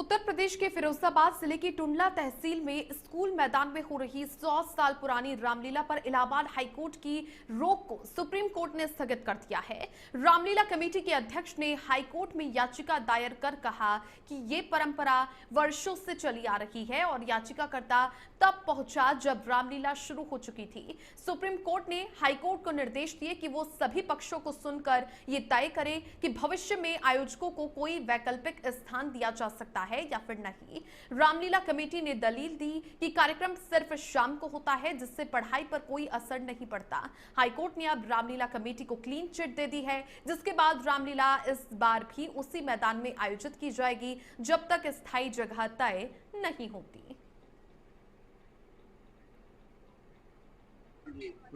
उत्तर प्रदेश के फिरोजाबाद जिले की टुंडला तहसील में स्कूल मैदान में हो रही 100 साल पुरानी रामलीला पर इलाहाबाद हाईकोर्ट की रोक को सुप्रीम कोर्ट ने स्थगित कर दिया है। रामलीला कमेटी के अध्यक्ष ने हाईकोर्ट में याचिका दायर कर कहा कि ये परंपरा वर्षों से चली आ रही है और याचिकाकर्ता तब पहुंचा जब रामलीला शुरू हो चुकी थी। सुप्रीम कोर्ट ने हाईकोर्ट को निर्देश दिए कि वो सभी पक्षों को सुनकर ये तय करे कि भविष्य में आयोजकों को कोई वैकल्पिक स्थान दिया जा सकता है या फिर नहीं। रामलीला कमेटी ने दलील दी कि कार्यक्रम सिर्फ शाम को होता है जिससे पढ़ाई पर कोई असर नहीं पड़ता। हाईकोर्ट ने अब रामलीला कमेटी को क्लीन चिट दे दी है, जिसके बाद रामलीला इस बार भी उसी मैदान में आयोजित की जाएगी जब तक स्थायी जगह तय नहीं होती।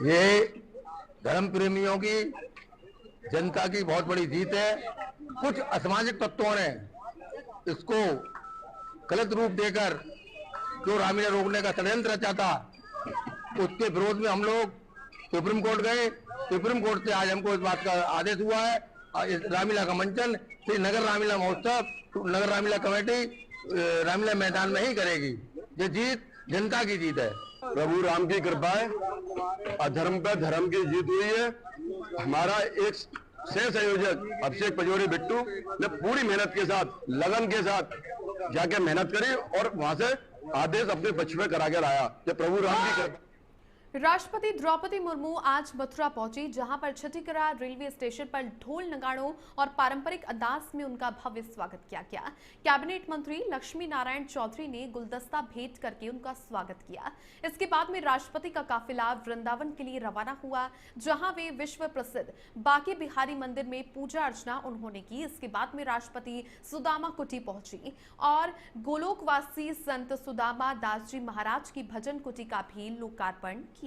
ये धर्म प्रेमियों की, जनता की बहुत बड़ी जीत है। कुछ असामाजिक तत्वों ने इसको गलत रूप देकर जो रामलीला रोकने का षड्यंत्र रचा था, उसके विरोध में हम लोग सुप्रीम कोर्ट गए। सुप्रीम कोर्ट से आज हमको इस बात का आदेश हुआ है, इस रामलीला का मंचन श्री नगर रामलीला महोत्सव नगर रामलीला कमेटी रामलीला मैदान में ही करेगी। ये जीत जनता की जीत है। प्रभु राम की कृपा है, अधर्म पर धर्म की जीत हुई है। हमारा एक सह संयोजक अभिषेक पजोरी बिट्टू ने पूरी मेहनत के साथ, लगन के साथ जाके मेहनत करी और वहां से आदेश अपने पक्ष में करा कर आया। ये प्रभु राम की कृपा। राष्ट्रपति द्रौपदी मुर्मू आज मथुरा पहुंची, जहां पर छठीकरा रेलवे स्टेशन पर ढोल नगाड़ों और पारंपरिक अंदाज में उनका भव्य स्वागत किया गया। कैबिनेट मंत्री लक्ष्मी नारायण चौधरी ने गुलदस्ता भेंट करके उनका स्वागत किया। इसके बाद में राष्ट्रपति का काफिला वृंदावन के लिए रवाना हुआ, जहां वे विश्व प्रसिद्ध बांके बिहारी मंदिर में पूजा अर्चना उन्होंने की। इसके बाद में राष्ट्रपति सुदामा कुटी पहुंची और गोलोकवासी संत सुदामा दास जी महाराज की भजन कुटी का भी लोकार्पण किया।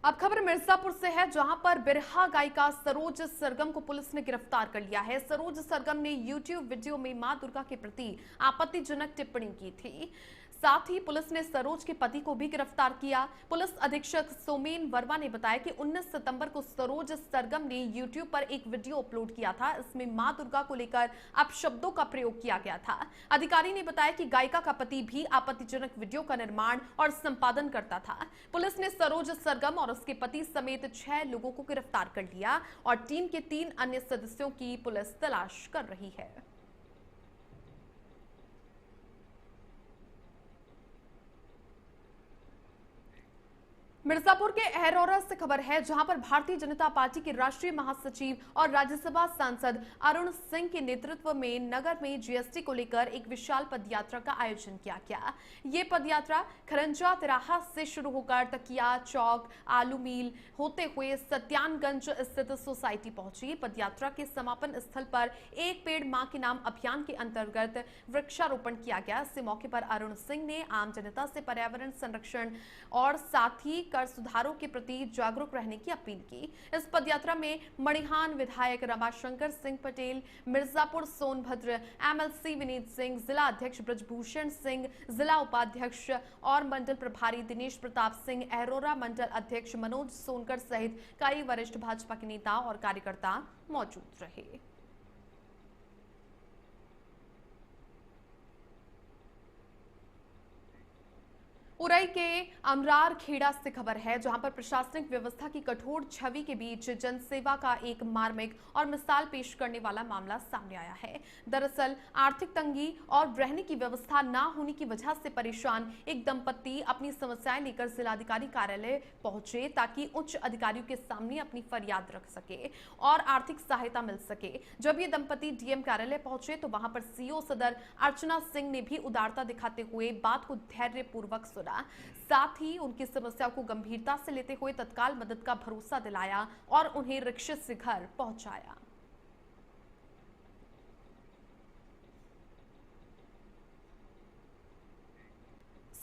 अब खबर मिर्जापुर से है, जहां पर बिरहा गायिका सरोज सरगम को पुलिस ने गिरफ्तार कर लिया है। सरोज सरगम ने यूट्यूब वीडियो में मां दुर्गा के प्रति आपत्तिजनक टिप्पणी की थी। साथ ही पुलिस ने सरोज के पति को भी गिरफ्तार किया। पुलिस अधीक्षक सोमेन वर्मा ने बताया कि 19 सितंबर को सरोज सरगम ने यूट्यूब पर एक वीडियो अपलोड किया था। इसमें मां दुर्गा को लेकर अपशब्दों का प्रयोग किया गया था। अधिकारी ने बताया कि गायिका का पति भी आपत्तिजनक वीडियो का निर्माण और संपादन करता था। पुलिस ने सरोज सरगम और उसके पति समेत 6 लोगों को गिरफ्तार कर लिया और टीम के 3 अन्य सदस्यों की पुलिस तलाश कर रही है। मिर्जापुर के अहरौरा से खबर है, जहां पर भारतीय जनता पार्टी के राष्ट्रीय महासचिव और राज्यसभा सांसद अरुण सिंह के नेतृत्व में नगर में जीएसटी को लेकर एक विशाल पदयात्रा का आयोजन किया गया। ये पदयात्रा खरंजा तिराहा से शुरू होकर तकिया चौक, आलू मिल होते हुए सत्यानगंज स्थित सोसाइटी पहुंची। पदयात्रा के समापन स्थल पर एक पेड़ मां के नाम अभियान के अंतर्गत वृक्षारोपण किया गया। इस मौके पर अरुण सिंह ने आम जनता से पर्यावरण संरक्षण और साथ ही कर सुधारों के प्रति जागरूक रहने की अपील की। इस पदयात्रा में मणिहान विधायक रमाशंकर सिंह पटेल, मिर्जापुर सोनभद्र एमएलसी विनीत सिंह, जिला अध्यक्ष ब्रजभूषण सिंह, जिला उपाध्यक्ष और मंडल प्रभारी दिनेश प्रताप सिंह, अहरौरा मंडल अध्यक्ष मनोज सोनकर सहित कई वरिष्ठ भाजपा के नेता और कार्यकर्ता मौजूद रहे। उरई के अमरार खेड़ा से खबर है, जहां पर प्रशासनिक व्यवस्था की कठोर छवि के बीच जनसेवा का एक मार्मिक और मिसाल पेश करने वाला मामला सामने आया है। दरअसल आर्थिक तंगी और रहने की व्यवस्था न होने की वजह से परेशान एक दंपति अपनी समस्याएं लेकर जिलाधिकारी कार्यालय पहुंचे ताकि उच्च अधिकारियों के सामने अपनी फरियाद रख सके और आर्थिक सहायता मिल सके। जब ये दंपति डीएम कार्यालय पहुंचे तो वहां पर सीओ सदर अर्चना सिंह ने भी उदारता दिखाते हुए बात को धैर्यपूर्वक सुना। साथ ही उनकी समस्या को गंभीरता से लेते हुए तत्काल मदद का भरोसा दिलाया और उन्हें रिक्शे से घर पहुंचाया।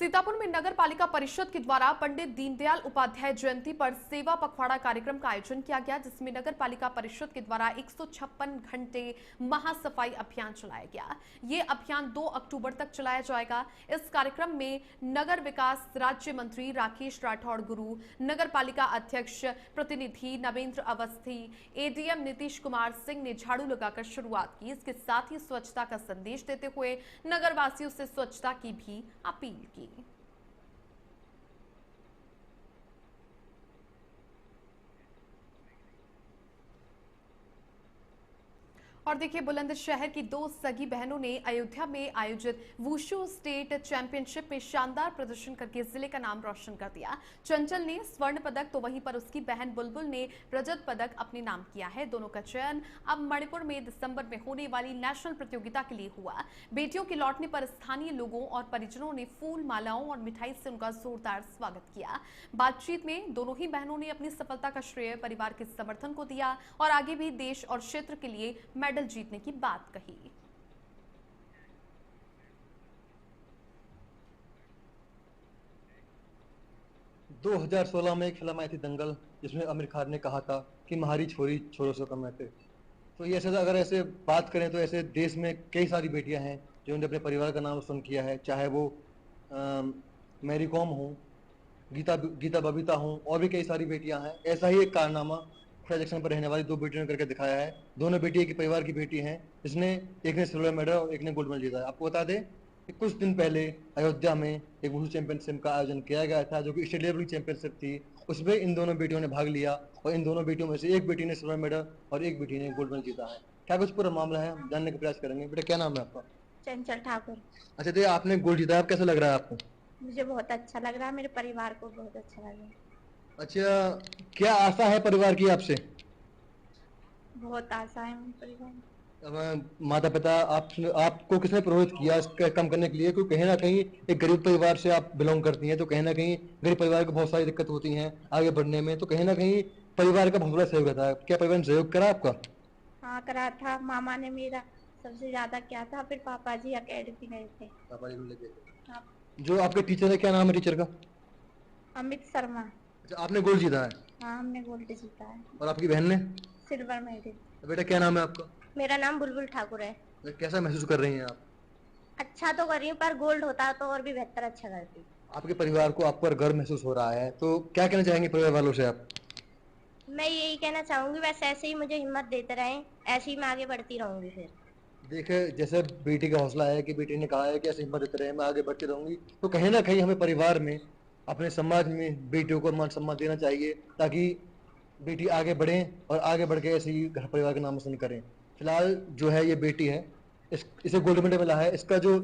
सीतापुर में नगर पालिका परिषद के द्वारा पंडित दीनदयाल उपाध्याय जयंती पर सेवा पखवाड़ा कार्यक्रम का आयोजन किया गया, जिसमें नगर पालिका परिषद के द्वारा 156 घंटे महासफाई अभियान चलाया गया। ये अभियान 2 अक्टूबर तक चलाया जाएगा। इस कार्यक्रम में नगर विकास राज्य मंत्री राकेश राठौड़ गुरु, नगर पालिका अध्यक्ष प्रतिनिधि नवेंद्र अवस्थी, एडीएम नीतीश कुमार सिंह ने झाड़ू लगाकर शुरुआत की। इसके साथ ही स्वच्छता का संदेश देते हुए नगरवासियों से स्वच्छता की भी अपील की। और देखिए, बुलंदशहर की 2 सगी बहनों ने अयोध्या में आयोजित वुशु स्टेट चैंपियनशिप में शानदार प्रदर्शन करके जिले का नाम रोशन कर दिया। चंचल ने स्वर्ण पदक तो वहीं पर उसकी बहन बुलबुल ने रजत पदक अपने नाम किया है। दोनों का चयन अब मणिपुर में दिसंबर में होने वाली नेशनल प्रतियोगिता के लिए हुआ। बेटियों के लौटने पर स्थानीय लोगों और परिजनों ने फूल, मालाओं और मिठाई से उनका जोरदार स्वागत किया। बातचीत में दोनों ही बहनों ने अपनी सफलता का श्रेय परिवार के समर्थन को दिया और आगे भी देश और क्षेत्र के लिए मेडल जीतने की बात कही। दो 2016 में एक फिल्म आई थी दंगल, जिसमें आमिर खान ने कहा था कि महारी छोरी छोरों से कम रहते। तो ये ऐसे अगर ऐसे बात करें तो ऐसे देश में कई सारी बेटियां हैं जिन्होंने अपने परिवार का नाम रोशन किया है, चाहे वो मैरी कॉम हो, गीता बबीता हो, और भी कई सारी बेटियां हैं। ऐसा ही एक कारनामा जंक्शन पर रहने वाली 2 बेटियों ने करके दिखाया है। दोनों बेटी एक परिवार की बेटी हैं, जिसने एक ने सिल्वर मेडल और एक ने गोल्ड मेडल जीता है। आपको बता दें कि कुछ दिन पहले अयोध्या में एक वुशु चैंपियनशिप का आयोजन किया गया था, जो कि स्टेट लेवल की चैंपियनशिप थी। उसमें इन दोनों बेटियों ने भाग लिया और इन दोनों बेटियों में से एक बेटी ने सिल्वर मेडल और एक बेटी ने गोल्ड मेडल जीता है। क्या कुछ पूरा मामला है, जानने का प्रयास करेंगे। बेटा, क्या नाम है आपका? चंचल ठाकुर। अच्छा, तो आपने गोल्ड जीता है, आप कैसा लग रहा है आपको? मुझे बहुत अच्छा लग रहा है, मेरे परिवार को बहुत अच्छा लग रहा है। अच्छा, क्या आशा है परिवार की आपसे? बहुत आशा है मेरे परिवार में। माता पिता आपको किसने प्रभावित किया इसका कम करने के लिए? क्योंकि कहीं ना कहीं एक गरीब परिवार से आप बिलोंग करती हैं, तो कहीं ना कहीं गरीब परिवार को बहुत सारी दिक्कत होती हैं आगे बढ़ने में, तो कहीं ना कहीं परिवार का बहुत बड़ा सहयोग रहता है। क्या परिवार ने सहयोग करा आपका? हाँ, करा था। मामा ने मेरा सबसे ज्यादा किया था, फिर पापा जी अकेडमी गए थे। पापा जी को लेके। हाँ। जो आपके टीचर है, क्या नाम है टीचर का? अमित शर्मा। अच्छा, आपने गोल्ड जीता है? हाँ, हमने गोल्ड जीता है। और आपकी बहन ने? Silver medal. बेटा, क्या नाम है आपका? मेरा नाम बुलबुल ठाकुर है। कैसा महसूस कर रही हैं आप? अच्छा तो कर रही हूँ, पर गोल्ड होता तो और भी बेहतर अच्छा करती। आपके परिवार को आप पर गर्व महसूस हो रहा है, तो क्या कहना चाहेंगे परिवार वालों से आप? मैं यही कहना चाहूंगी, बस ऐसे ही मुझे हिम्मत देते रहें, ऐसे ही मैं आगे बढ़ती रहूंगी। फिर देखिए, जैसे बेटी का हौसला है कि बेटी ने कहा है कि ऐसे हिम्मत देते रहे, मैं आगे बढ़ती रहूंगी, तो कहीं ना कहीं हमें परिवार में, अपने समाज में बेटियों को मान सम्मान देना चाहिए, ताकि बेटी आगे बढ़े और आगे बढ़ के ऐसे ही घर परिवार का नाम रोशन करें। फिलहाल जो है ये बेटी है, इसे गोल्ड मेडल मिला है। इसका जो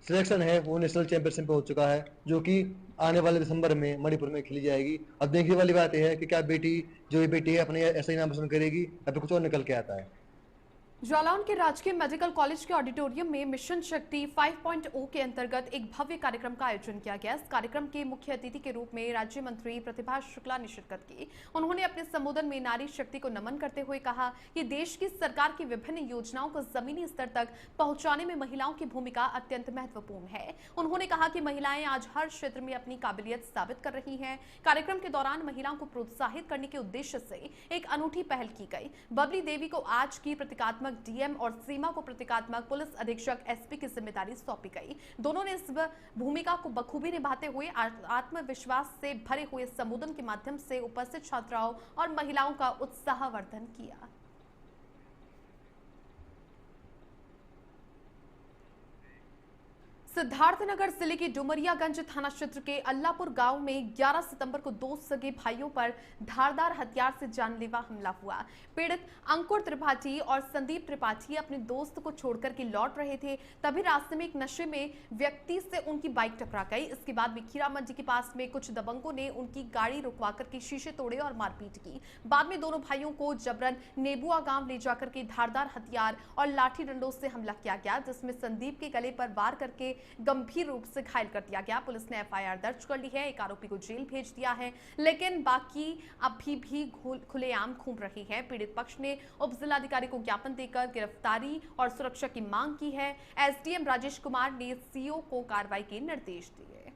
सिलेक्शन है वो नेशनल चैंपियनशिप पे हो चुका है, जो कि आने वाले दिसंबर में मणिपुर में खेली जाएगी। अब देखने वाली बात यह है कि क्या बेटी ये बेटी है अपने ऐसा ही नाम रोशन करेगी या फिर कुछ और निकल के आता है। जालौन के राजकीय मेडिकल कॉलेज के ऑडिटोरियम में मिशन शक्ति 5.0 के अंतर्गत एक भव्य कार्यक्रम का आयोजन किया गया। इस कार्यक्रम के मुख्य अतिथि के रूप में राज्य मंत्री प्रतिभा शुक्ला ने शिरकत की। उन्होंने अपने संबोधन में नारी शक्ति को नमन करते हुए कहा कि देश की सरकार की विभिन्न योजनाओं को जमीनी स्तर तक पहुंचाने में महिलाओं की भूमिका अत्यंत महत्वपूर्ण है। उन्होंने कहा कि महिलाएं आज हर क्षेत्र में अपनी काबिलियत साबित कर रही हैं। कार्यक्रम के दौरान महिलाओं को प्रोत्साहित करने के उद्देश्य से एक अनूठी पहल की गई। बबली देवी को आज की प्रतीकात्मक डीएम और सीमा को प्रतीकात्मक पुलिस अधीक्षक एसपी की जिम्मेदारी सौंपी गई। दोनों ने इस भूमिका को बखूबी निभाते हुए आत्मविश्वास से भरे हुए संबोधन के माध्यम से उपस्थित छात्राओं और महिलाओं का उत्साहवर्धन किया। सिद्धार्थनगर जिले के डुमरियागंज थाना क्षेत्र के अल्लापुर गांव में 11 सितंबर को 2 सगे भाइयों पर धारदार हथियार से जानलेवा हमला हुआ। पीड़ित अंकुर त्रिपाठी और संदीप त्रिपाठी अपने दोस्त को छोड़कर के लौट रहे थे, तभी रास्ते में एक नशे में व्यक्ति से उनकी बाइक टकरा गई। इसके बाद खीरा मंडी के पास में कुछ दबंगों ने उनकी गाड़ी रुकवा करके शीशे तोड़े और मारपीट की। बाद में दोनों भाइयों को जबरन नेबुआ गांव ले जाकर के धारदार हथियार और लाठी डंडों से हमला किया गया, जिसमें संदीप के गले पर वार करके गंभीर रूप से घायल कर दिया गया। पुलिस ने एफआईआर दर्ज कर ली है, एक आरोपी को जेल भेज दिया है, लेकिन बाकी अभी भी खुलेआम घूम रही है। पीड़ित पक्ष ने उप जिलाधिकारी को ज्ञापन देकर गिरफ्तारी और सुरक्षा की मांग की है। एसडीएम राजेश कुमार ने सीओ को कार्रवाई के निर्देश दिए।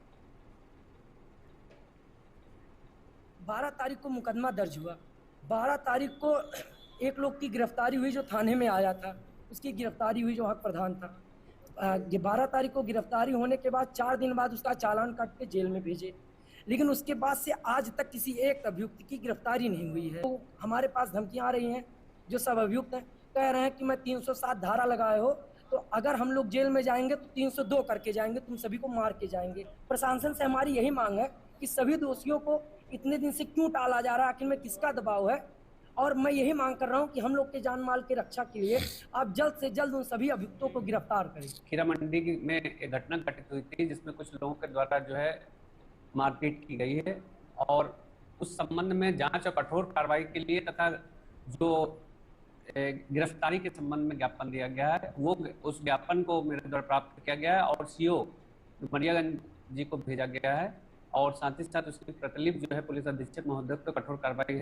12 तारीख को मुकदमा दर्ज हुआ। 12 तारीख को एक लोग की गिरफ्तारी हुई जो थाने में आया था, उसकी गिरफ्तारी हुई जो हक प्रधान था। 12 तारीख को गिरफ्तारी होने के बाद 4 दिन बाद उसका चालान काट के जेल में भेजे, लेकिन उसके बाद से आज तक किसी एक अभियुक्त की गिरफ्तारी नहीं हुई है। तो हमारे पास धमकियां आ रही हैं, जो सब अभियुक्त हैं कह रहे हैं कि मैं 307 धारा लगाए हो, तो अगर हम लोग जेल में जाएंगे तो 302 करके जाएंगे, तुम सभी को मार के जाएंगे। प्रशासन से हमारी यही मांग है कि सभी दोषियों को इतने दिन से क्यों टाला जा रहा है, आखिर में किसका दबाव है। और मैं यही मांग कर रहा हूं कि हम लोग के जान माल की रक्षा के लिए आप जल्द से जल्द उन सभी अभियुक्तों को गिरफ्तार करें। खीरा मंडी में एक घटना घटित हुई थी जिसमें कुछ लोगों के द्वारा जो है मारपीट की गई है, और उस संबंध में जांच और कठोर कार्रवाई के लिए तथा जो गिरफ्तारी के संबंध में ज्ञापन दिया गया है, वो उस ज्ञापन को मेरे द्वारा प्राप्त किया गया है और सीओ डुमरियागंज जी को भेजा गया है, और साथ ही साथ उसकी प्रतिलिपि जो है पुलिस अधीक्षक महोदय पर कठोर कार्रवाई